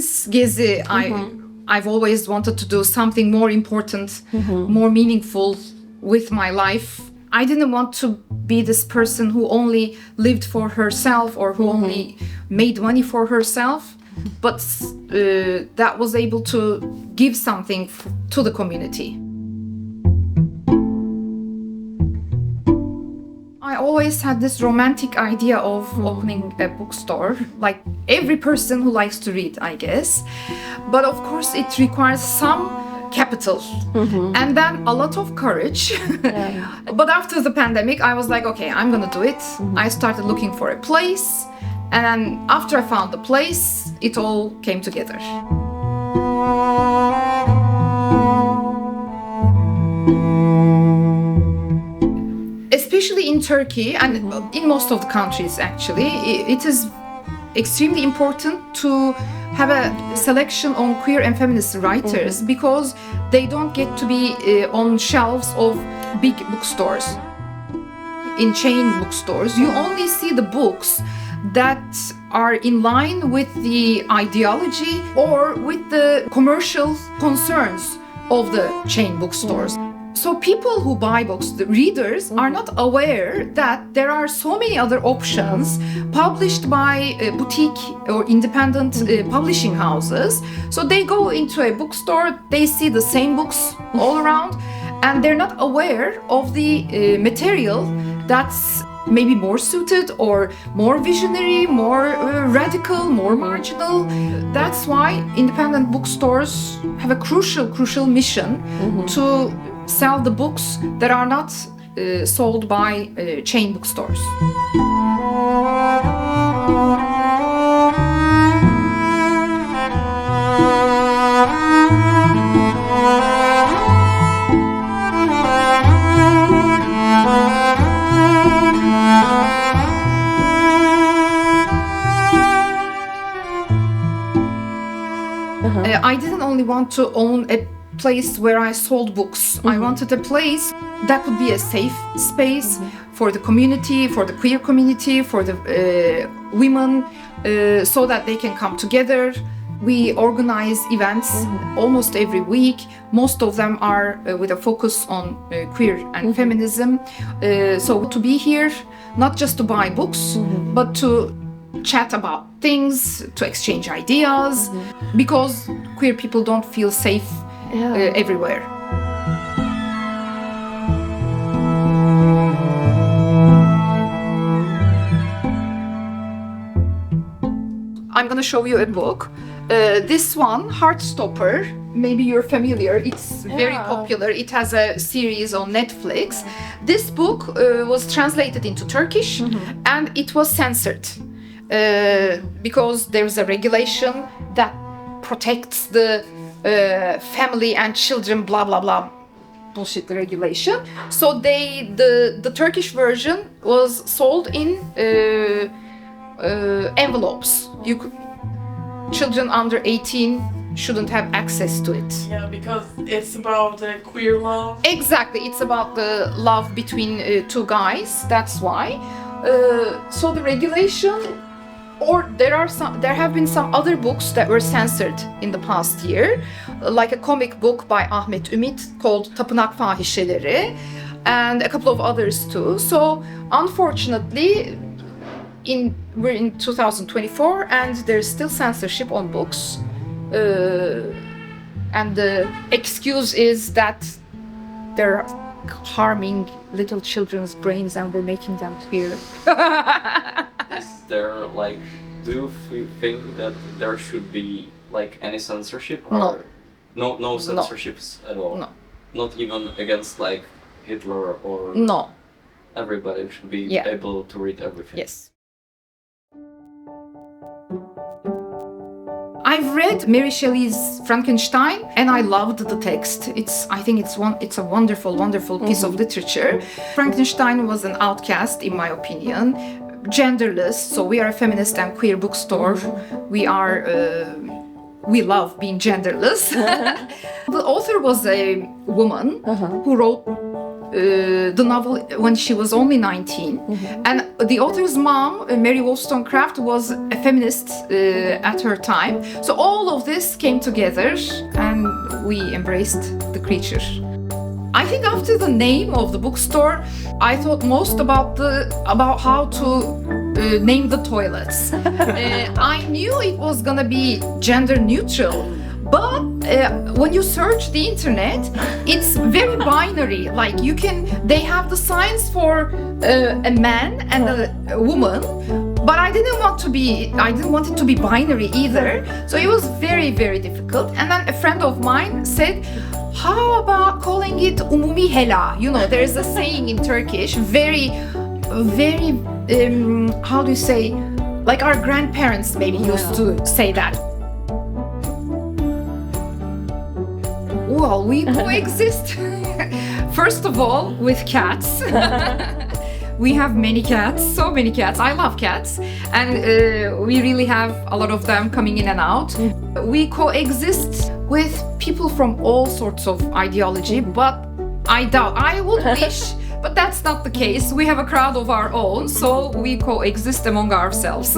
since Gezi, I've always wanted to do something more important, more meaningful with my life. I didn't want to be this person who only lived for herself or who only made money for herself, but that was able to give something to the community. I always had this romantic idea of opening a bookstore, like every person who likes to read, I guess. But of course, it requires some capital and then a lot of courage. But after the pandemic, I was like, okay, I'm gonna do it. I started looking for a place, and then after I found the place, it all came together. Especially in Turkey and in most of the countries, actually, it is extremely important to have a selection on queer and feminist writers because they don't get to be on shelves of big bookstores. In chain bookstores, you only see the books that are in line with the ideology or with the commercial concerns of the chain bookstores. So people who buy books, the readers, are not aware that there are so many other options published by boutique or independent publishing houses. So they go into a bookstore, they see the same books all around, and they're not aware of the material that's maybe more suited or more visionary, more radical, more marginal. That's why independent bookstores have a crucial mission to sell the books that are not sold by chain bookstores. I didn't only want to own a place where I sold books. I wanted a place that would be a safe space for the community, for the queer community, for the women, so that they can come together. We organize events almost every week. Most of them are with a focus on queer and feminism. So to be here, not just to buy books, but to chat about things, to exchange ideas, because queer people don't feel safe everywhere. I'm gonna show you a book. This one, Heartstopper, maybe you're familiar. It's very popular. It has a series on Netflix. This book was translated into Turkish and it was censored because there's a regulation that protects the family and children, blah blah blah, bullshit regulation. So the Turkish version was sold in envelopes. Children under 18 shouldn't have access to it. Yeah, because it's about queer love. Exactly, it's about the love between two guys. That's why. So the regulation, or there have been some other books that were censored in the past year, like a comic book by Ahmet Ümit called Tapınak Fahişeleri, and a couple of others too. So unfortunately, we're in 2024 and there's still censorship on books, and the excuse is that they're harming little children's brains and we're making them queer. Is there do you think that there should be any censorship? No. Or no censorships at all? No. Not even against Hitler or... No. Everybody should be able to read everything. Yes. I've read Mary Shelley's Frankenstein and I loved the text. I think it's a wonderful piece of literature. Frankenstein was an outcast, in my opinion, genderless. So we are a feminist and queer bookstore. We love being genderless. The author was a woman who wrote the novel when she was only 19. And the author's mom, Mary Wollstonecraft, was a feminist at her time. So all of this came together and we embraced the creature. I think after the name of the bookstore, I thought most about how to name the toilets. I knew it was gonna be gender neutral, but when you search the internet, it's very binary. Like they have the signs for a man and a woman, but I didn't want it to be binary either. So it was very, very difficult. And then a friend of mine said, how about calling it umumi hela? You know, there is a saying in Turkish, very, very, how do you say, like our grandparents maybe used to say that. Well, we coexist, first of all, with cats. We have many cats, so many cats. I love cats, and we really have a lot of them coming in and out. We coexist with people from all sorts of ideology, but I would wish, but that's not the case. We have a crowd of our own, so we coexist among ourselves.